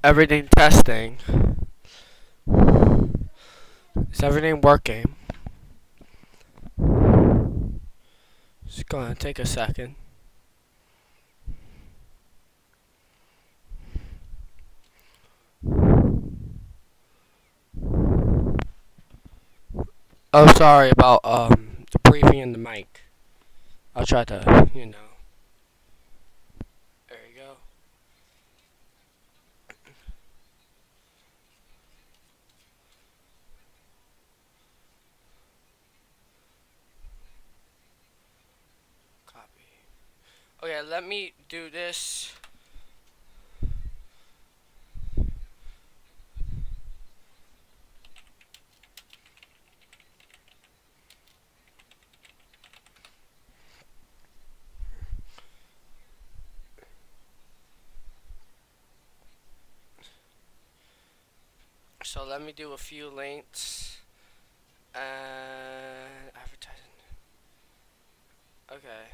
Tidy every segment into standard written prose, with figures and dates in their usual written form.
Everything testing. Is everything working? It's gonna take a second. Oh, sorry about the breathing in the mic. I'll try to, There you go. Copy. Okay, let me do this. So let me do a few links and advertising. Okay.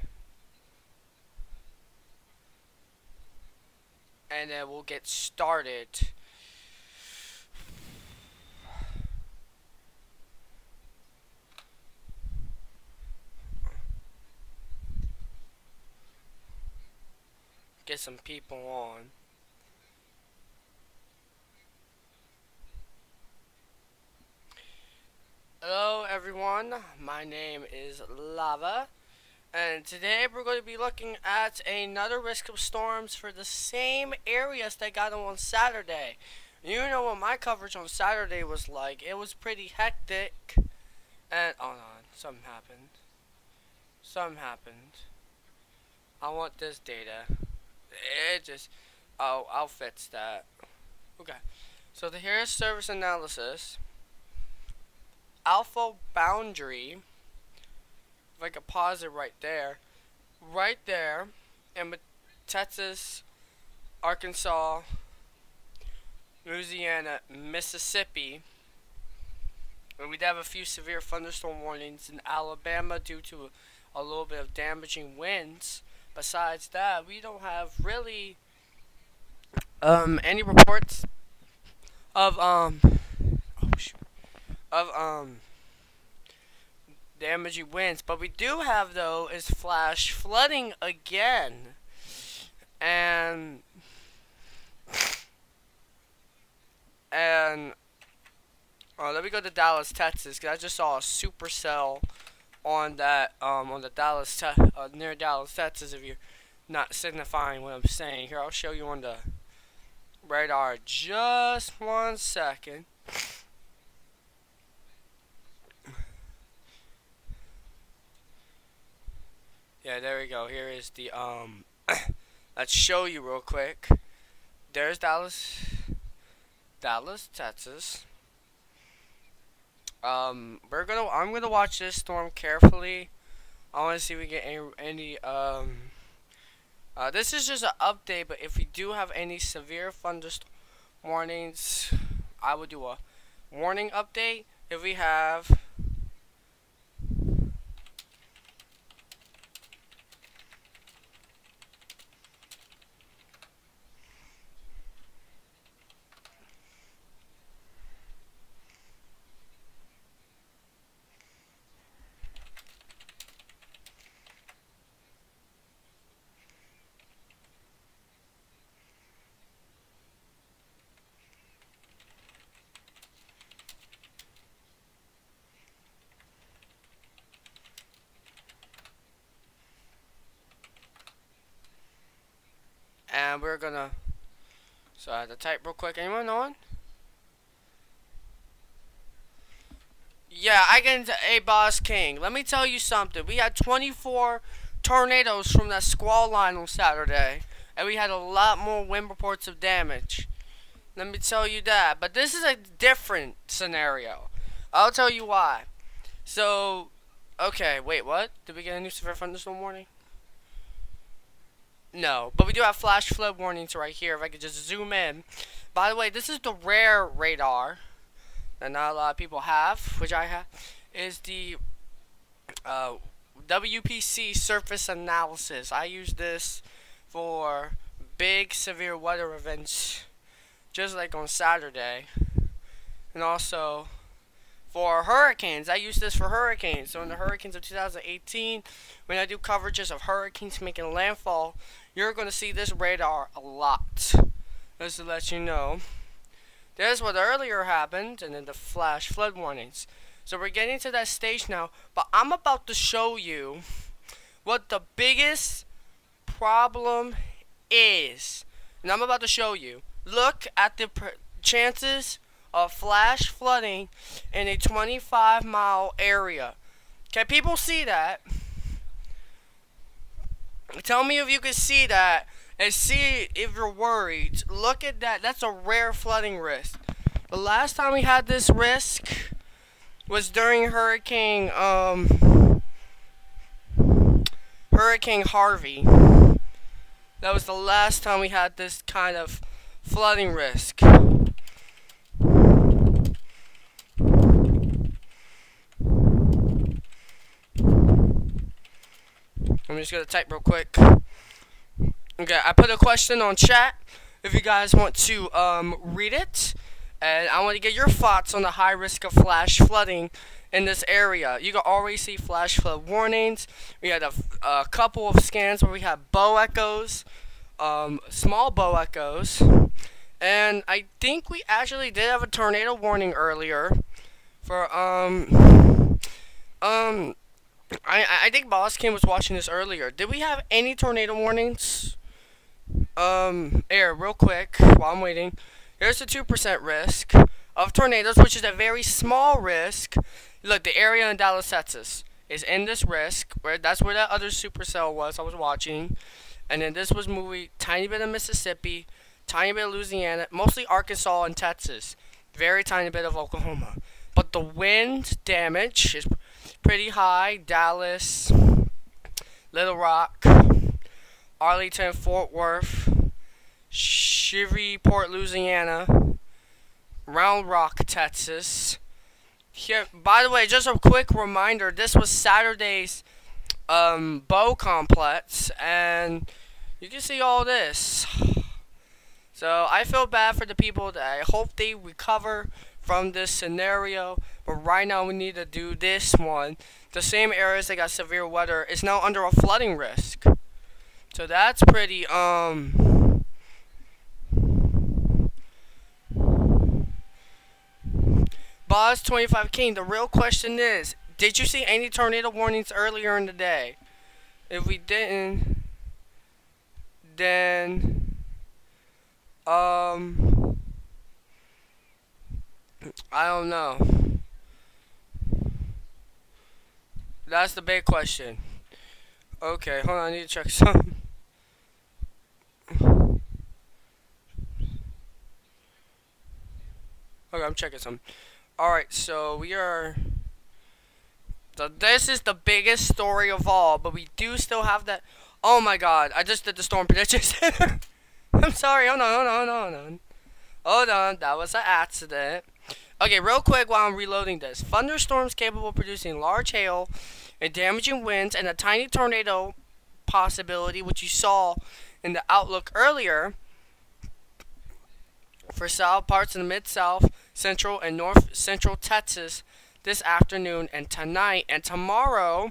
And then we'll get started. Get some people on. Hello everyone, my name is Lava, and today we're going to be looking at another risk of storms for the same areas that got them on Saturday. You know what my coverage on Saturday was like. It was pretty hectic, and oh no, something happened. Something happened. I want this data. It just, oh, I'll fix that. Okay, so here's service analysis. Alpha boundary, if I could pause it right there, in Texas, Arkansas, Louisiana, Mississippi, and we'd have a few severe thunderstorm warnings in Alabama due to a little bit of damaging winds. Besides that, we don't have really any reports of damaging winds, but we do have though is flash flooding again, and let me go to Dallas, Texas, because I just saw a supercell on that on the near Dallas, Texas. If you're not signifying what I'm saying here, I'll show you on the radar. Just 1 second. Yeah, there we go. Here is the let's show you real quick. There's Dallas, Texas. I'm gonna watch this storm carefully. I want to see if we get any this is just an update, but if we do have any severe thunderstorm warnings, I would do a warning update. If we have and we're gonna, so I have to type real quick. Anyone on? Yeah, I get into A Boss King. Let me tell you something. We had 24 tornadoes from that squall line on Saturday, and we had a lot more wind reports of damage. Let me tell you that. But this is a different scenario. I'll tell you why. So, okay, wait, what? Did we get a new severe thunderstorm warning? No, but we do have flash flood warnings right here. If I could just zoom in. By the way, this is the rare radar that not a lot of people have, which I have, is the WPC surface analysis. I use this for big severe weather events just like on Saturday. And also for hurricanes, I use this for hurricanes. So in the hurricanes of 2018, when I do coverages of hurricanes making landfall, you're going to see this radar a lot. Just to let you know. There's what earlier happened, and then the flash flood warnings. So we're getting to that stage now, but I'm about to show you what the biggest problem is. And I'm about to show you. Look at the chances of flash flooding in a 25-mile area. Can people see that? Tell me if you can see that and see if you're worried. Look at that. That's a rare flooding risk. The last time we had this risk was during Hurricane Harvey. That was the last time we had this kind of flooding risk. I'm just gonna type real quick. Okay, I put a question on chat if you guys want to read it, and I want to get your thoughts on the high risk of flash flooding in this area. You can already see flash flood warnings. We had a couple of scans where we had bow echoes, small bow echoes, and I think we actually did have a tornado warning earlier for I think Boss King was watching this earlier. Did we have any tornado warnings? Real quick, while I'm waiting. Here's the 2% risk of tornadoes, which is a very small risk. Look, the area in Dallas, Texas is in this risk. That's where that other supercell was I was watching. And then this was movie, tiny bit of Mississippi, tiny bit of Louisiana, mostly Arkansas and Texas. Very tiny bit of Oklahoma. But the wind damage is pretty high. Dallas, Little Rock, Arlington, Fort Worth, Shreveport, Louisiana, Round Rock, Texas. Here, by the way, just a quick reminder, this was Saturday's bow complex, and you can see all this. So I feel bad for the people that I hope they recover from this scenario, but right now we need to do this one. The same areas that got severe weather is now under a flooding risk. So that's pretty Boz 25 King, the real question is, did you see any tornado warnings earlier in the day? If we didn't, then I don't know. That's the big question. Okay, hold on, I need to check something. Okay, I'm checking something. Alright, so we are... So this is the biggest story of all, but we do still have that... Oh my god, I just did the storm prediction center. I'm sorry, hold on. Hold on, that was an accident. Okay, real quick while I'm reloading this. Thunderstorms capable of producing large hail and damaging winds and a tiny tornado possibility, which you saw in the outlook earlier, for south parts of the mid-south, central, and north-central Texas this afternoon and tonight. And tomorrow,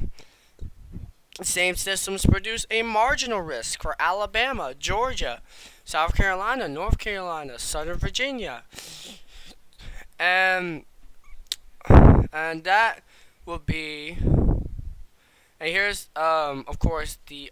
same systems produce a marginal risk for Alabama, Georgia, South Carolina, North Carolina, Southern Virginia. And that will be... And here's, of course, the,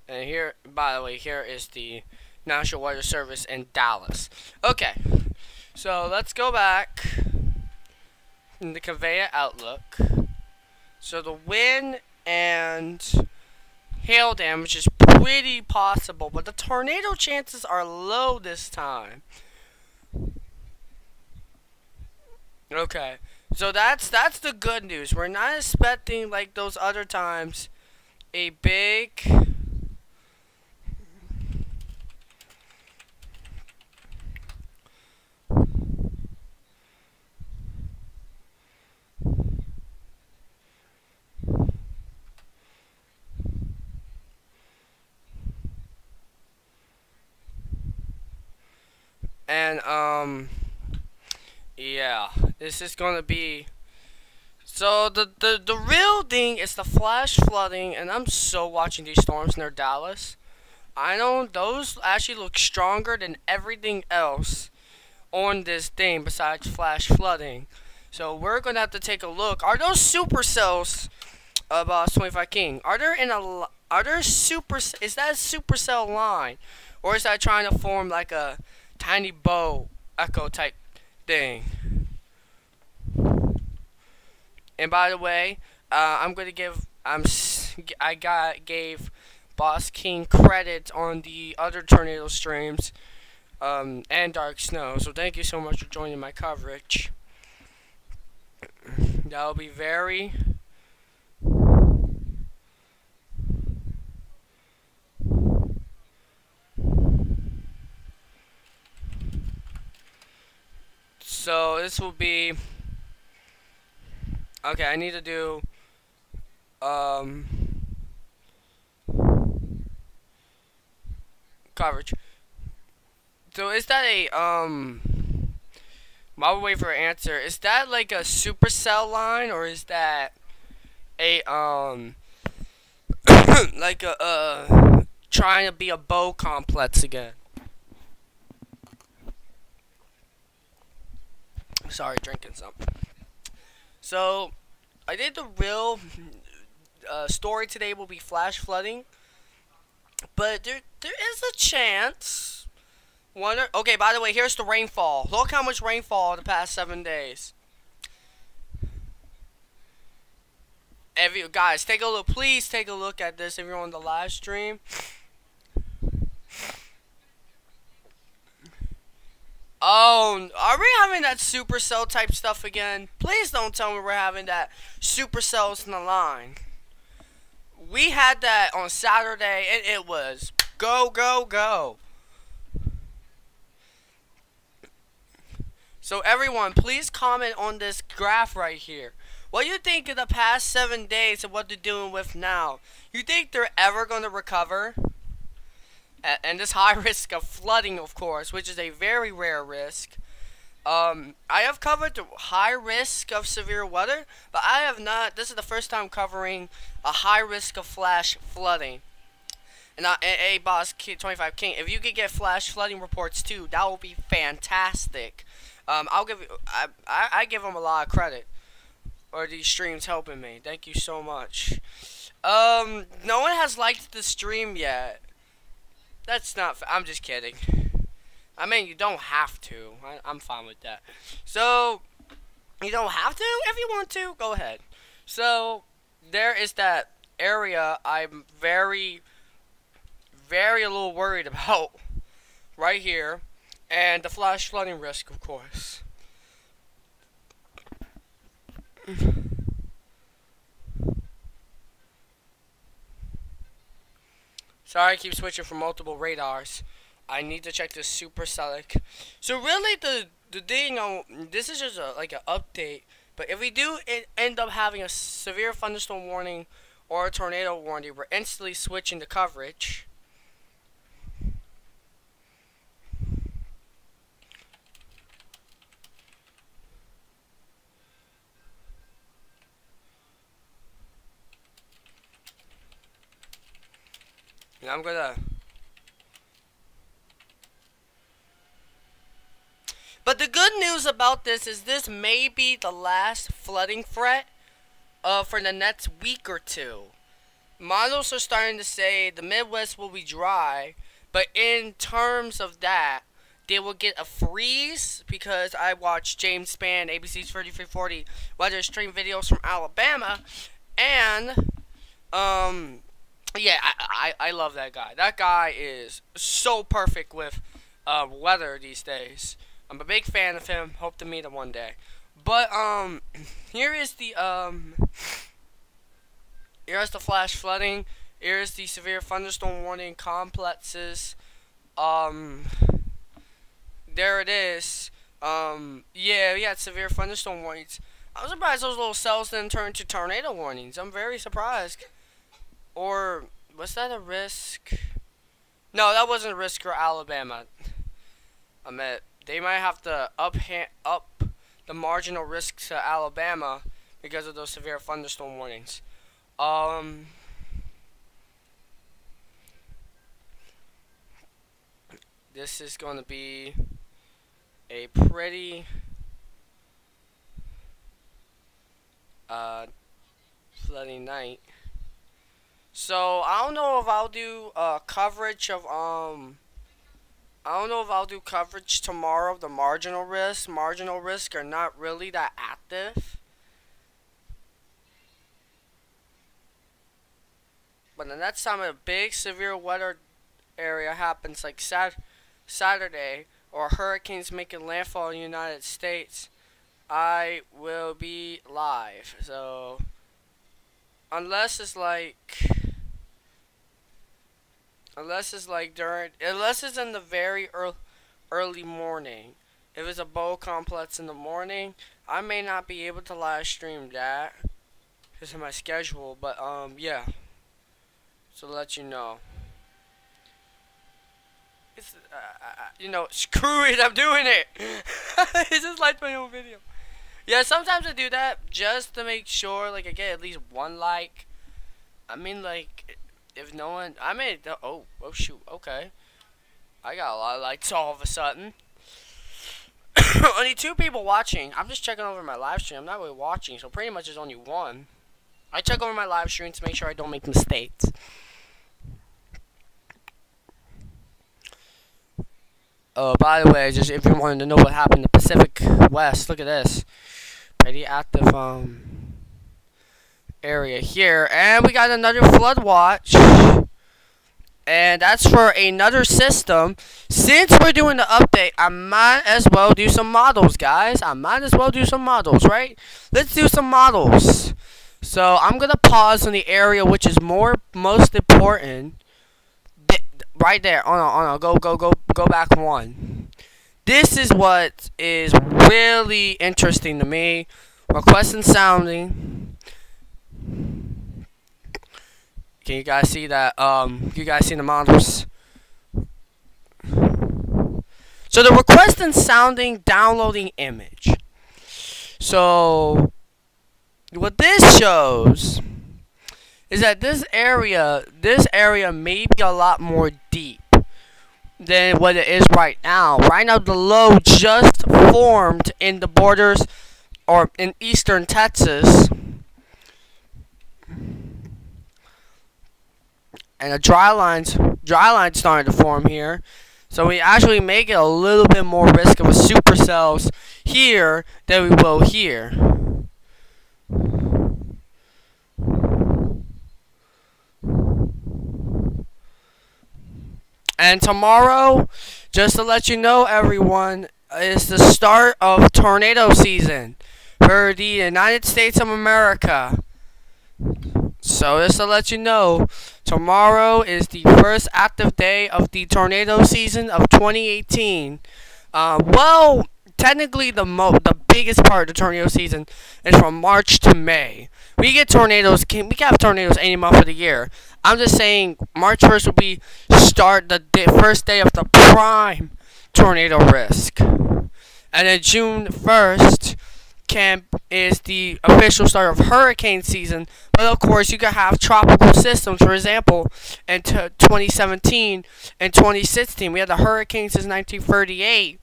and here, by the way, here is the National Weather Service in Dallas. Okay, so let's go back in the conveyor outlook. So the wind and hail damage is pretty possible, but the tornado chances are low this time. Okay, so that's the good news. We're not expecting, like those other times, a big And yeah, this is gonna be. So the real thing is the flash flooding, and I'm so watching these storms near Dallas. I know those actually look stronger than everything else on this thing besides flash flooding. So we're gonna have to take a look. Are those supercells of 25 King? Are there are there super? Is that a supercell line, or is that trying to form like a tiny bow echo type thing? And by the way, I'm gonna give gave Boss King credit on the other tornado streams and Dark Snow. So thank you so much for joining my coverage. That'll be very. So this will be. Okay, I need to do coverage. So is that a while we wait for an answer, is that like a supercell line, or is that a like a trying to be a bow complex again? Sorry, drinking something. So, I think the real story today will be flash flooding, but there is a chance. Okay, by the way, here's the rainfall. Look how much rainfall the past 7 days. Guys, take a look. Please take a look at this if you're on the live stream. Oh, are we having that supercell type stuff again? Please don't tell me we're having that supercells in the line. We had that on Saturday, and it was go, go, go. So everyone, please comment on this graph right here. What do you think of the past 7 days and what they're doing with now? You think they're ever going to recover? And this high risk of flooding, of course, which is a very rare risk. I have covered the high risk of severe weather, but I have not. This is the first time covering a high risk of flash flooding. And hey, Boss 25 King, if you could get flash flooding reports too, that would be fantastic. I'll give I give them a lot of credit, or these streams helping me. Thank you so much. No one has liked the stream yet. That's not. I'm just kidding. I mean, you don't have to. I'm fine with that. So, you don't have to. If you want to, go ahead. So, there is that area I'm very a little worried about right here. And the flash flooding risk, of course. Sorry, I keep switching from multiple radars. I need to check the supercellic. So really, the thing this is just like an update. But if we do end up having a severe thunderstorm warning or a tornado warning, we're instantly switching the coverage. And I'm gonna. But the good news about this is this may be the last flooding threat for the next week or two. Models are starting to say the Midwest will be dry, but in terms of that, they will get a freeze because I watched James Spann, ABC's 3340 weather stream videos from Alabama, and yeah, I love that guy. That guy is so perfect with weather these days. I'm a big fan of him. Hope to meet him one day. But here is the here's the flash flooding. Here's the severe thunderstorm warning complexes. There it is. Yeah, we had severe thunderstorm warnings. I'm surprised those little cells didn't turn to tornado warnings. I'm very surprised. Or was that a risk? No, that wasn't a risk for Alabama. I meant they might have to up the marginal risk to Alabama because of those severe thunderstorm warnings. This is going to be a pretty flooding night. So I don't know if I'll do coverage of I don't know if I'll do coverage tomorrow of the marginal risk. Marginal risk are not really that active. But the next time a big severe weather area happens, like Saturday, or hurricanes making landfall in the United States, I will be live. So unless it's in the very early morning. If it's a bowl complex in the morning, I may not be able to live stream that because of my schedule. But yeah. So to let you know. It's you know, screw it, I'm doing it. It's just like my own video. Yeah, sometimes I do that just to make sure like I get at least one like. I mean, like, if no one, I made, oh shoot, okay. I got a lot of likes all of a sudden. Only 2 people watching. I'm just checking over my live stream. I'm not really watching, so pretty much there's only 1. I check over my live stream to make sure I don't make mistakes. By the way, just if you wanted to know what happened in the Pacific West, look at this. Pretty active area here, and we got another flood watch, and that's for another system. Since we're doing the update, I might as well do some models, guys. I might as well do some models, right? Let's do some models. So I'm gonna pause on the area which is most important. Right there. Oh no, go back 1. This is what is really interesting to me. Request and sounding. Can you guys see that? You guys see the models? So the request and sounding downloading image. So what this shows is that this area may be a lot more deep than what it is right now. Right now, the low just formed in the borders or in eastern Texas, and a dry line's starting to form here. So we actually make it a little bit more risk of a supercells here than we will here. And tomorrow, just to let you know, everyone, is the start of tornado season for the United States of America. So just to let you know, tomorrow is the first active day of the tornado season of 2018. Well, technically the biggest part of the tornado season is from March to May. We get tornadoes. We can have tornadoes any month of the year. I'm just saying March 1st will be the first day of the prime tornado risk, and then June 1st is the official start of hurricane season. But of course, you can have tropical systems. For example, in 2017 and 2016, we had the hurricanes since 1938,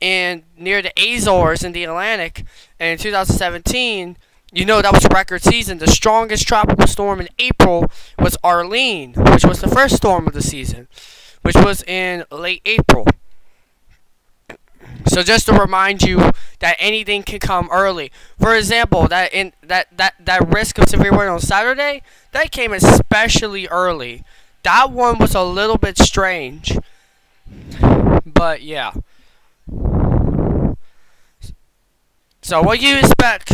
and near the Azores in the Atlantic. And in 2017, you know, that was record season. The strongest tropical storm in April was Arlene, which was the first storm of the season, which was in late April. So just to remind you that anything can come early. For example, that risk of severe weather on Saturday, that came especially early. That one was a little bit strange. But yeah. So what do you expect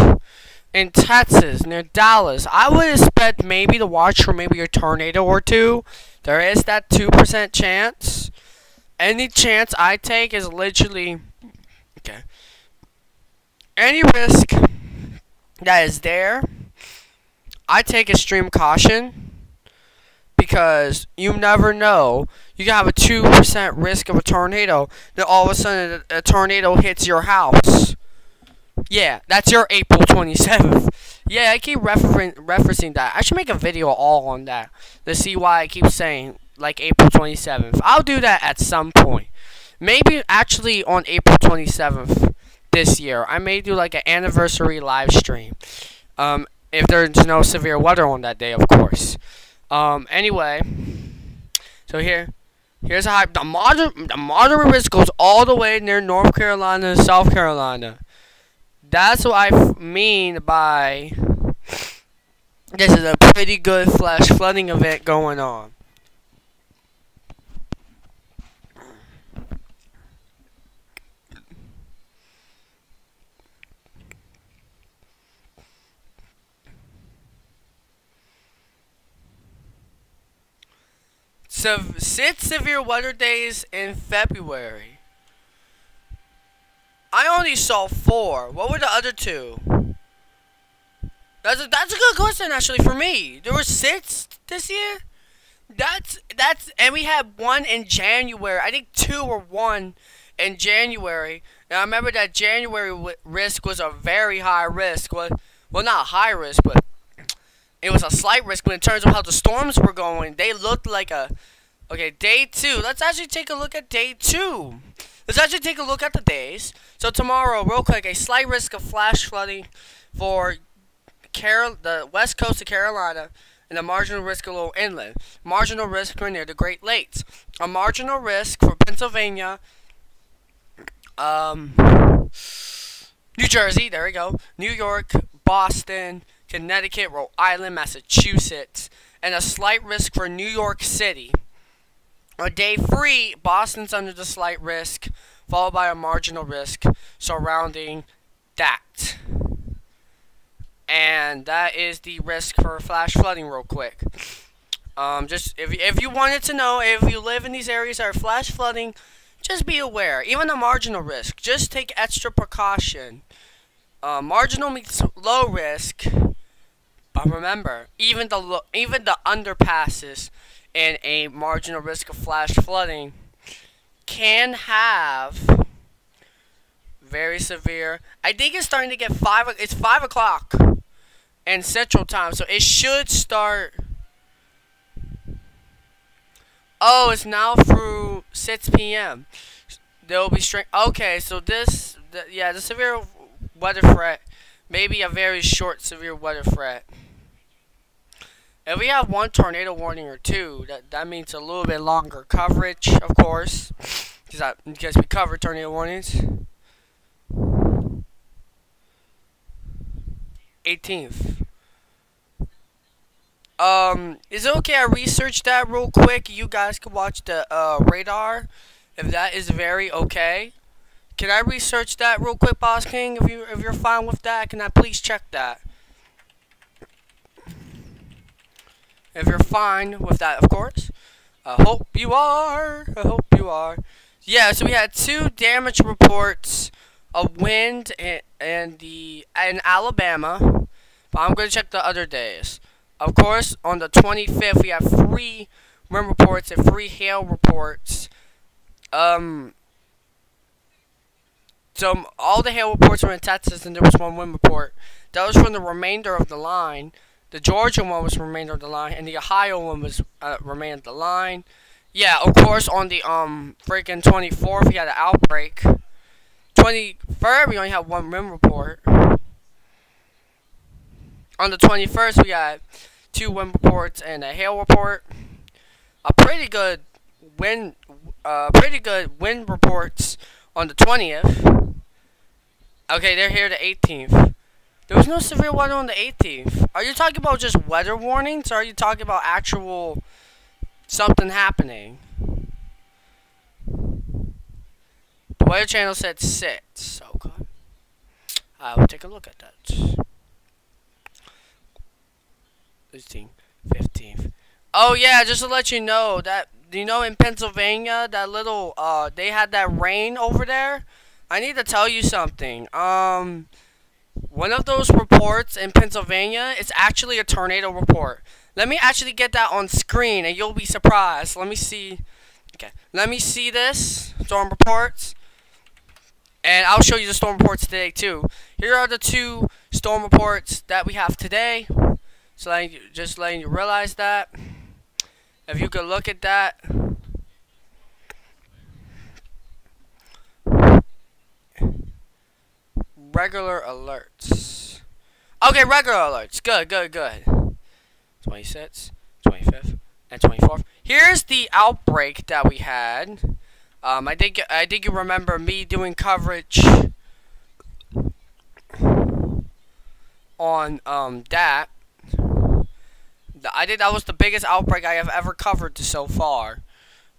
in Texas, near Dallas? I would expect maybe to watch for maybe a tornado or 2. There is that 2% chance. Any chance I take is literally, okay, any risk that is there, I take extreme caution, because you never know. You can have a 2% risk of a tornado. Then all of a sudden a tornado hits your house. Yeah, that's your April 27th. Yeah, I keep referencing that. I should make a video all on that to see why I keep saying like April 27th. I'll do that at some point. Maybe actually on April 27th this year. I may do like an anniversary live stream. If there's no severe weather on that day, of course. Anyway, so here's a hype. The moderate risk goes all the way near North Carolina and South Carolina. That's what I mean by this is a pretty good flash flooding event going on. So 6 severe weather days in February. I only saw 4. What were the other 2? That's a good question actually for me. There were 6 this year. That's and we had 1 in January. I think 2 or 1 in January. Now I remember that January risk was a very high risk. Well, not high risk, but it was a slight risk. But in terms of how the storms were going, they looked like a okay. Day 2. Let's actually take a look at day 2. Let's actually take a look at the days. So tomorrow, real quick, a slight risk of flash flooding for the west coast of Carolina, and a marginal risk a little inland. Marginal risk for near the Great Lakes. A marginal risk for Pennsylvania, New Jersey, there we go, New York, Boston, Connecticut, Rhode Island, Massachusetts, and a slight risk for New York City. On day 3, Boston's under the slight risk, followed by a marginal risk surrounding that. And that is the risk for flash flooding real quick. Just if you wanted to know, if you live in these areas that are flash flooding, just be aware. Even the marginal risk, just take extra precaution. Marginal means low risk, but remember, even the underpasses and a marginal risk of flash flooding can have very severe. I think it's starting to get it's 5 o'clock in Central Time, so it should start. Oh, it's now through 6 p.m. There will be strength. Okay, so the severe weather threat, maybe a very short severe weather threat. If we have 1 tornado warning or 2, that means a little bit longer coverage, of course, because we cover tornado warnings. 18th. Is it okay I research that real quick? You guys can watch the radar, if that is very okay. Can I research that real quick, Boss King? If you're fine with that, can I please check that? If you're fine with that, of course. I hope you are. I hope you are. Yeah, so we had 2 damage reports of wind in Alabama. But I'm going to check the other days. Of course, on the 25th, we have 3 wind reports and 3 hail reports. So all the hail reports were in Texas, and there was 1 wind report. That was from the remainder of the line. The Georgia one was remainder of the line, and the Ohio one was remainder of the line. Yeah, of course, on the freaking 24th, we had an outbreak. 23rd, we only had 1 wind report. On the 21st, we had 2 wind reports and a hail report. A pretty good wind reports on the 20th. Okay, they're here the 18th. There was no severe weather on the 18th. Are you talking about just weather warnings, or are you talking about actual something happening? The Weather Channel said 6. Okay. I will take a look at that. 16th, 15th. Oh yeah, just to let you know that, in Pennsylvania, that little they had that rain over there. I need to tell you something. One of those reports in Pennsylvania is actually a tornado report. Let me actually get that on screen, and you'll be surprised. Let me see. Okay, let me see this storm reports, and I'll show you the storm reports today too. Here are the 2 storm reports that we have today. So just letting you realize that. If you could look at that. Regular alerts. Okay, regular alerts. Good, good, good. 26th, 25th, and 24th. Here's the outbreak that we had. I think you remember me doing coverage on that. I think that was the biggest outbreak I have ever covered so far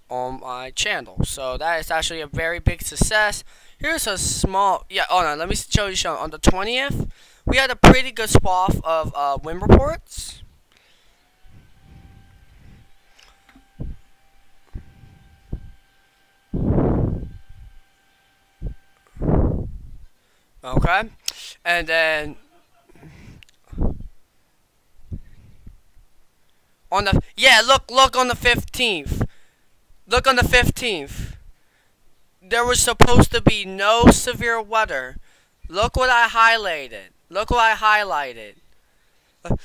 on my channel. So that is actually a very big success. Here's a small, oh no, let me show you something. On the 20th, we had a pretty good swath of wind reports. Okay, and then on the, look on the 15th. Look on the 15th. There was supposed to be no severe weather. Look what I highlighted. Look what I highlighted.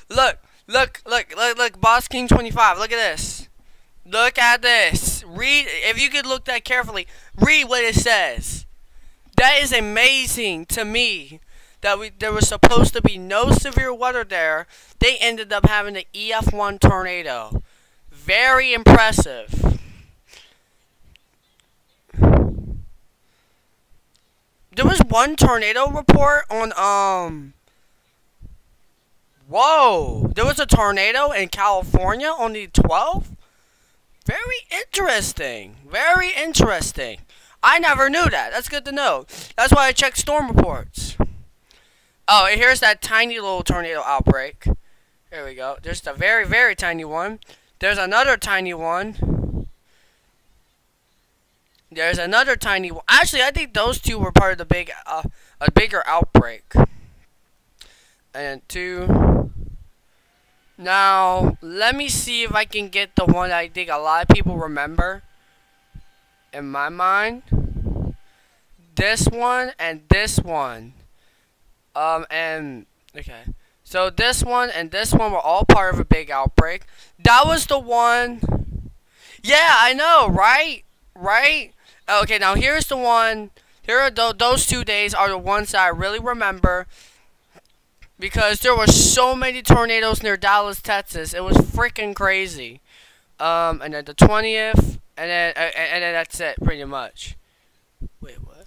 Look, Boss King 25. Look at this. Look at this. Read, if you could look that carefully, read what it says. That is amazing to me. That there was supposed to be no severe weather there. They ended up having an EF1 tornado. Very impressive. There was one tornado report on, whoa, there was a tornado in California on the 12th? Very interesting. Very interesting. I never knew that. That's good to know. That's why I check storm reports. Oh, and here's that tiny little tornado outbreak. Here we go. There's a very, very tiny one. There's another tiny one. There's another tiny one. Actually, I think those 2 were part of the a bigger outbreak. And 2. Now, let me see if I can get the one I think a lot of people remember. In my mind. This one and this one. Okay. So this one and this one were all part of a big outbreak. That was the one. Yeah, I know, right? Right? Okay, now here's the one. Here are those 2 days are the ones that I really remember. Because there were so many tornadoes near Dallas, Texas. It was freaking crazy. And then the 20th. And then that's it, pretty much. Wait, what?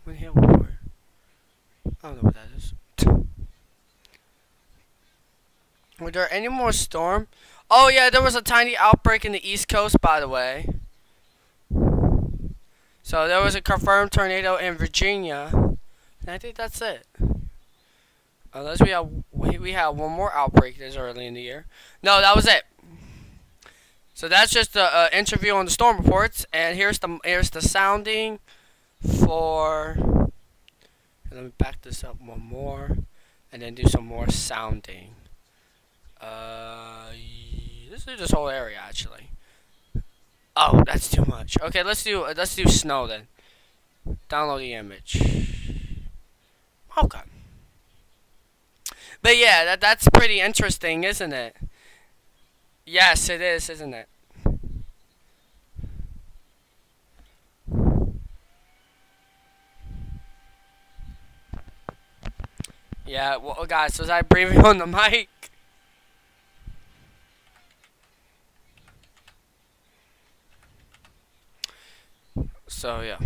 What here war? I don't know what that is. Were there any more storm? Oh yeah, there was a tiny outbreak in the East Coast, by the way. So there was a confirmed tornado in Virginia. And I think that's it. Unless we have one more outbreak this early in the year. No, that was it. So that's just the interview on the storm reports, and here's the sounding for. Let me back this up one more, and then do some more sounding. This is this whole area actually. Oh, that's too much. Okay, let's do snow then. Download the image. Okay. But yeah, that's pretty interesting, isn't it? Yes, it is, isn't it? Yeah, well, guys, was I breathing on the mic? So, yeah.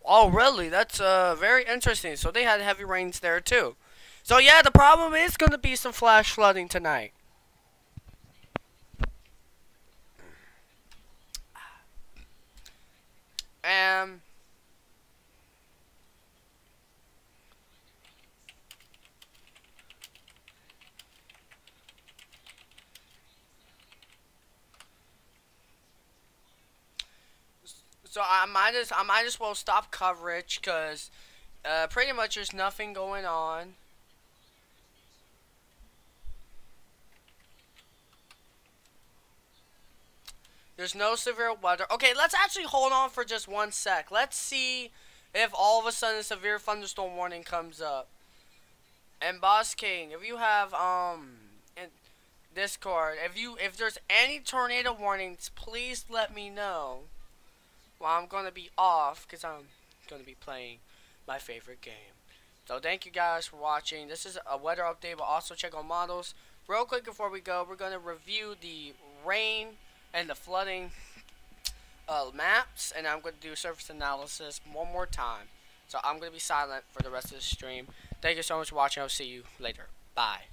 Oh, really? That's very interesting. So they had heavy rains there, too. So, yeah, the problem is going to be some flash flooding tonight. So I might as well stop coverage because Pretty much there's nothing going on. There's no severe weather. Okay, let's actually hold on for just 1 sec. Let's see if all of a sudden a severe thunderstorm warning comes up. And Boss King, if you have in Discord, if there's any tornado warnings, please let me know. Well, I'm gonna be off because I'm gonna be playing my favorite game. So thank you guys for watching. This is a weather update, but also check on models. Real quick before we go, we're gonna review the rain and the flooding maps, and I'm gonna do surface analysis one more time. So I'm gonna be silent for the rest of the stream. Thank you so much for watching. I'll see you later. Bye.